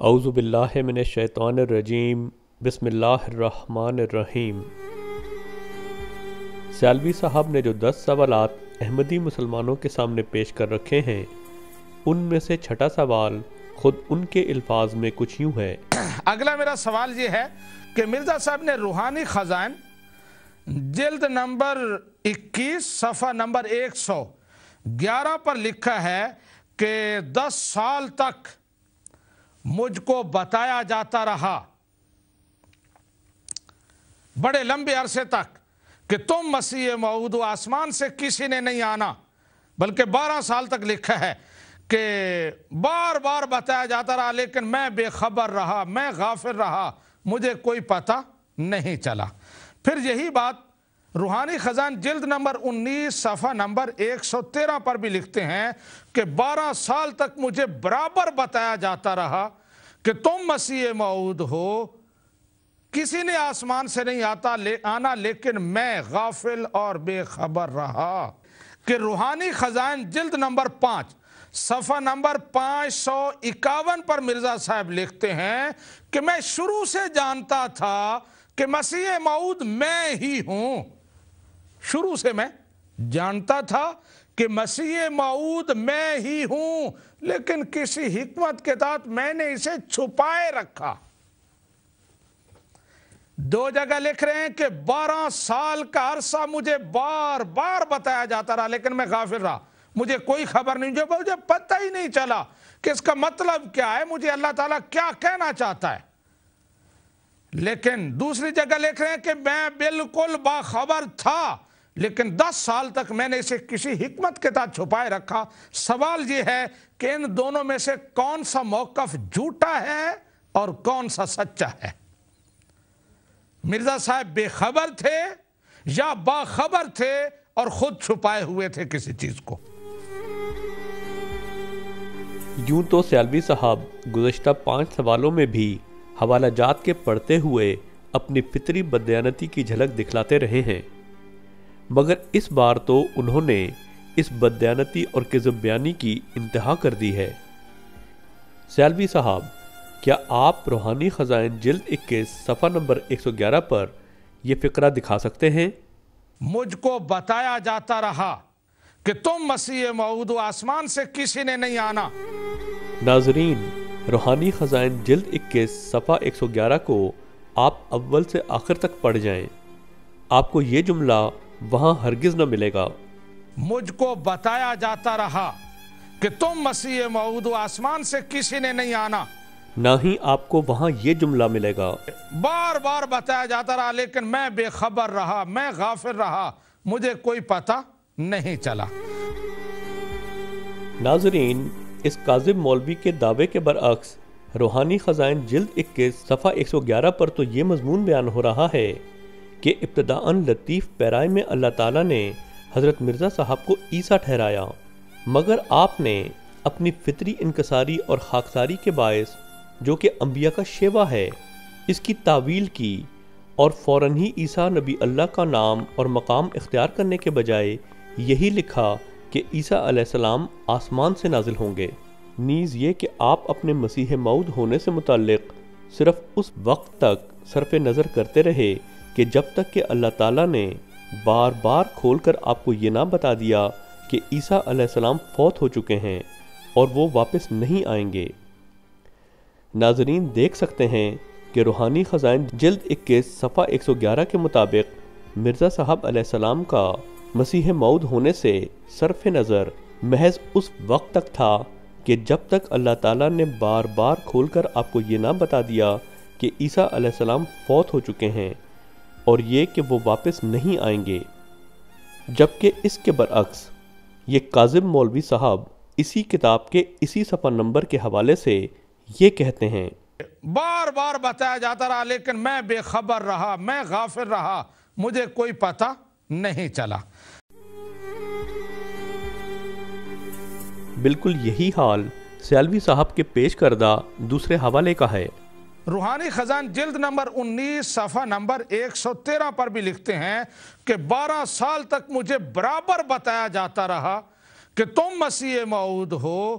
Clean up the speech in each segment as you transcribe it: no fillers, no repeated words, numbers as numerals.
اعوذ باللہ من الشیطان الرجیم بسم اللہ الرحمن الرحیم۔ سیالوی صاحب نے جو 10 سوالات احمدی مسلمانوں کے سامنے پیش کر رکھے ہیں، ان میں سے چھٹا سوال خود ان کے الفاظ میں کچھ یوں ہے۔ اگلا میرا سوال یہ ہے کہ مرزا صاحب نے روحانی خزائن جلد نمبر 21 صفحہ نمبر 111 پر لکھا ہے کہ 10 سال تک مجھ کو بتایا جاتا رہا، بڑے لمبے عرصے تک، کہ تم مسیح موعود و آسمان سے کسی نے نہیں آنا، بلکہ 12 سال تک لکھا ہے کہ بار بار بتایا جاتا رہا، لیکن میں بے خبر رہا، میں غافل رہا، مجھے کوئی پتہ نہیں چلا۔ پھر یہی بات روحانی خزائن جلد نمبر 19 صفحہ نمبر 113 پر بھی لکھتے ہیں کہ 12 سال تک مجھے برابر بتایا جاتا رہا کہ تم مسیح موعود ہو، کسی نے آسمان سے نہیں آنا، لیکن میں غافل اور بے خبر رہا۔ کہ روحانی خزائن جلد نمبر 5 صفحہ نمبر 551 پر مرزا صاحب لکھتے ہیں کہ میں شروع سے جانتا تھا کہ مسیح موعود میں ہی ہوں، شروع سے میں جانتا تھا کہ مسیح موعود میں ہی ہوں، لیکن کسی حکمت کے تحت میں نے اسے چھپائے رکھا۔ 2 جگہ لکھ رہے ہیں کہ 12 سال کا عرصہ مجھے بار بار بتایا جاتا رہا، لیکن میں غافل رہا، مجھے کوئی خبر نہیں، مجھے پتہ ہی نہیں چلا کہ اس کا مطلب کیا ہے، مجھے اللہ تعالیٰ کیا کہنا چاہتا ہے۔ لیکن دوسری جگہ لکھ رہے ہیں کہ میں بالکل باخبر تھا، لیکن 10 سال تک میں نے اسے کسی حکمت کے تحت چھپائے رکھا۔ سوال یہ ہے کہ ان دونوں میں سے کون سا موقف جھوٹا ہے اور کون سا سچا ہے؟ مرزا صاحب بے خبر تھے یا باخبر تھے اور خود چھپائے ہوئے تھے کسی چیز کو؟ یوں تو سیالوی صاحب گزشتہ 5 سوالوں میں بھی حوالہ جات کے پڑھتے ہوئے اپنی فطری بددیانتی کی جھلک دکھلاتے رہے ہیں، مگر اس بار تو انہوں نے اس بددیانتی اور کذب بیانی کی انتہا کر دی ہے۔ سیالوی صاحب، کیا آپ روحانی خزائن جلد 21 صفحہ نمبر 111 پر یہ فقرہ دکھا سکتے ہیں؟ مجھ کو بتایا جاتا رہا کہ تم مسیح موعود و آسمان سے کسی نے نہیں آنا۔ ناظرین، روحانی خزائن جلد 21 صفحہ 111 کو آپ اول سے آخر تک پڑھ جائیں، آپ کو یہ جملہ وہاں ہرگز نہ ملے گا۔ مجھ کو بتایا جاتا رہا کہ تم مسیح موعود و آسمان سے کسی نے نہیں آنا، نہ ہی آپ کو وہاں یہ جملہ ملے گا۔ بار بار بتایا جاتا رہا، لیکن میں بے خبر رہا، میں غافل رہا، مجھے کوئی پتہ نہیں چلا۔ ناظرین، اس کاذب مولوی کے دعوے کے برعکس روحانی خزائن جلد 21 صفحہ 111 پر تو یہ مضمون بیان ہو رہا ہے کہ ابتداءً لطیف پیرائے میں اللہ تعالیٰ نے حضرت مرزا صاحب کو عیسیٰ ٹھہرایا، مگر آپ نے اپنی فطری انکساری اور خاکساری کے باعث، جو کہ انبیاء کا شیوہ ہے، اس کی تعویل کی اور فوراً ہی عیسیٰ نبی اللہ کا نام اور مقام اختیار کرنے کے بجائے یہی لکھا کہ عیسیٰ علیہ السلام آسمان سے نازل ہوں گے۔ نیز یہ کہ آپ اپنے مسیح موعود ہونے سے متعلق صرف اس وقت تک صرف نظر کرتے رہے کہ جب تک کہ اللہ تعالیٰ نے بار بار کھول کر آپ کو یہ نہ بتا دیا کہ عیسیٰ علیہ السلام فوت ہو چکے ہیں اور وہ واپس نہیں آئیں گے۔ ناظرین، دیکھ سکتے ہیں کہ روحانی خزائن جلد 21 صفحہ 111 کے مطابق مرزا صاحب علیہ السلام کا مسیح موعود ہونے سے صرف نظر محض اس وقت تک تھا کہ جب تک اللہ تعالیٰ نے بار بار کھول کر آپ کو یہ نہ بتا دیا کہ عیسیٰ علیہ السلام فوت ہو چکے ہیں اور یہ کہ وہ واپس نہیں آئیں گے، جبکہ اس کے برعکس یہ کاذب مولوی صاحب اسی کتاب کے اسی صفحہ نمبر کے حوالے سے یہ کہتے ہیں، بار بار بتایا جاتا رہا، لیکن میں بے خبر رہا، میں غافل رہا، مجھے کوئی پتہ نہیں چلا۔ بالکل یہی حال سیالوی صاحب کے پیش کردہ دوسرے حوالے کا ہے۔ روحانی خزائن جلد نمبر 19 صفحہ نمبر 113 پر بھی لکھتے ہیں کہ 12 سال تک مجھے برابر بتایا جاتا رہا کہ تم مسیح موعود ہو،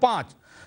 5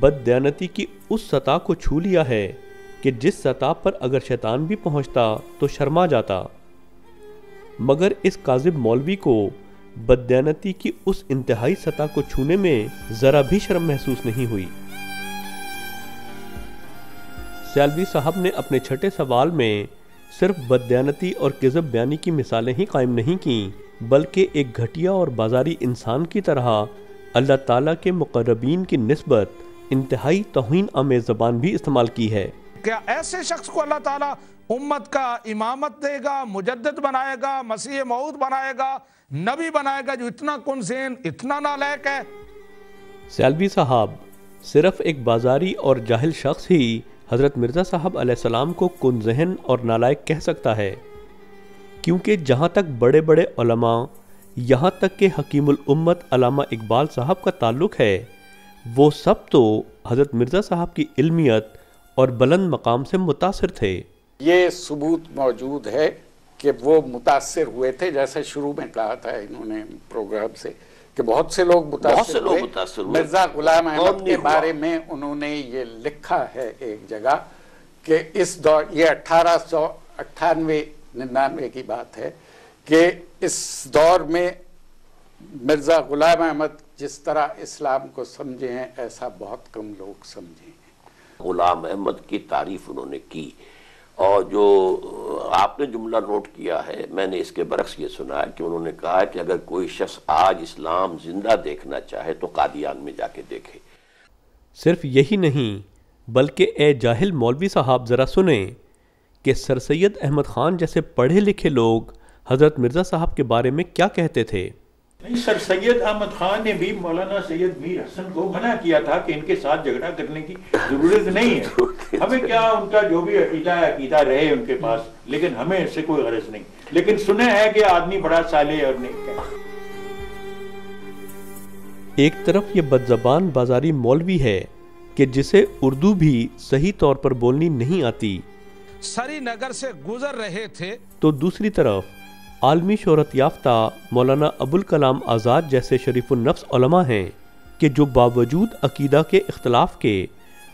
بددیانتی کی اس سطح کو چھو لیا ہے کہ جس سطح پر اگر شیطان بھی پہنچتا تو شرما جاتا، مگر اس کاذب مولوی کو بددیانتی کی اس انتہائی سطح کو چھونے میں ذرا بھی شرم محسوس نہیں ہوئی۔ سیالوی صاحب نے اپنے چھٹے سوال میں صرف بددیانتی اور کذب بیانی کی مثالیں ہی قائم نہیں کیں، بلکہ ایک گھٹیا اور بازاری انسان کی طرح اللہ تعالیٰ کے مقربین کی نسبت انتہائی توہین آمیز زبان بھی استعمال کی ہے۔ کیا ایسے شخص کو اللہ تعالیٰ امت کا امامت دے گا، مجدد بنائے گا، مسیح موعود بنائے گا، نبی بنائے گا، جو اتنا کن ذہن، اتنا نالائق ہے؟ سیالوی صاحب صرف ایک بازاری اور جاہل شخص ہی حضرت مرزا صاحب علیہ السلام کو کن ذہن اور نالائق کہہ سکتا ہے، کیونکہ جہاں تک بڑے بڑے علماء، یہاں تک کہ حکیم الامت علامہ اقبال صاحب کا تعلق ہے، وہ سب تو حضرت مرزا صاحب کی علمیت اور بلند مقام سے متاثر تھے۔ یہ ثبوت موجود ہے کہ وہ متاثر ہوئے تھے، جیسے شروع میں کہا تھا انہوں نے پروگرام سے کہ بہت سے لوگ متاثر ہوئے۔ مرزا غلام احمد کے بارے میں انہوں نے یہ لکھا ہے ایک جگہ کہ اس دور، یہ 1898-99 کی بات ہے، کہ اس دور میں مرزا غلام احمد جس طرح اسلام کو سمجھے ہیں ایسا بہت کم لوگ سمجھے ہیں۔ غلام احمد کی تعریف انہوں نے کی، اور جو آپ نے جملہ نوٹ کیا ہے، میں نے اس کے برعکس یہ سنا ہے کہ انہوں نے کہا کہ اگر کوئی شخص آج اسلام زندہ دیکھنا چاہے تو قادیان میں جا کے دیکھے۔ صرف یہی نہیں، بلکہ اے جاہل مولوی صاحب ذرا سنیں کہ سر سید احمد خان جیسے پڑھے لکھے لوگ حضرت مرزا صاحب کے بارے میں کیا کہتے تھے۔ سر سید احمد خان نے بھی مولانا سید میر حسن کو منع کیا تھا کہ ان کے ساتھ جھگڑا کرنے کی ضرورت نہیں ہے، ہمیں کیا ان کا جو بھی عقیدہ رہے ان کے پاس، لیکن ہمیں اس سے کوئی غرض نہیں، لیکن سنے ہے کہ آدمی بڑا صالح اور نیک ہے۔ ایک طرف یہ بدزبان بازاری مولوی ہے کہ جسے اردو بھی صحیح طور پر بولنی نہیں آتی، سری نگر سے گزر رہے تھے، تو دوسری طرف عالمی شہرت یافتہ مولانا ابوالکلام آزاد جیسے شریف النفس علماء ہیں کہ جو باوجود عقیدہ کے اختلاف کے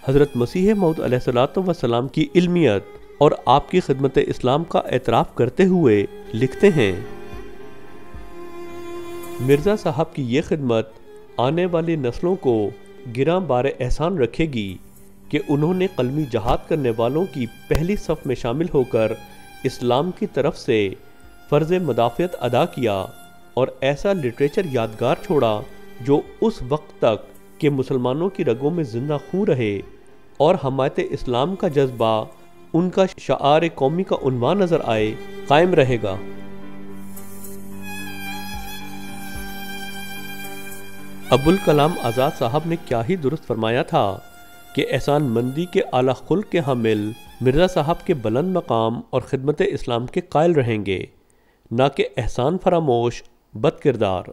حضرت مسیح موعود علیہ السلام کی علمیت اور آپ کی خدمت اسلام کا اعتراف کرتے ہوئے لکھتے ہیں، مرزا صاحب کی یہ خدمت آنے والی نسلوں کو گراں بار احسان رکھے گی کہ انہوں نے قلمی جہاد کرنے والوں کی پہلی صف میں شامل ہو کر اسلام کی طرف سے فرض مدافعت ادا کیا اور ایسا لٹریچر یادگار چھوڑا جو اس وقت تک کہ مسلمانوں کی رگوں میں زندہ خون رہے اور حمایت اسلام کا جذبہ ان کا شعار قومی کا عنوان نظر آئے، قائم رہے گا۔ ابوالکلام آزاد صاحب نے کیا ہی درست فرمایا تھا کہ احسان مندی کے اعلیٰ خلق کے حامل مرزا صاحب کے بلند مقام اور خدمت اسلام کے قائل رہیں گے، نہ کہ احسان فراموش بد کردار۔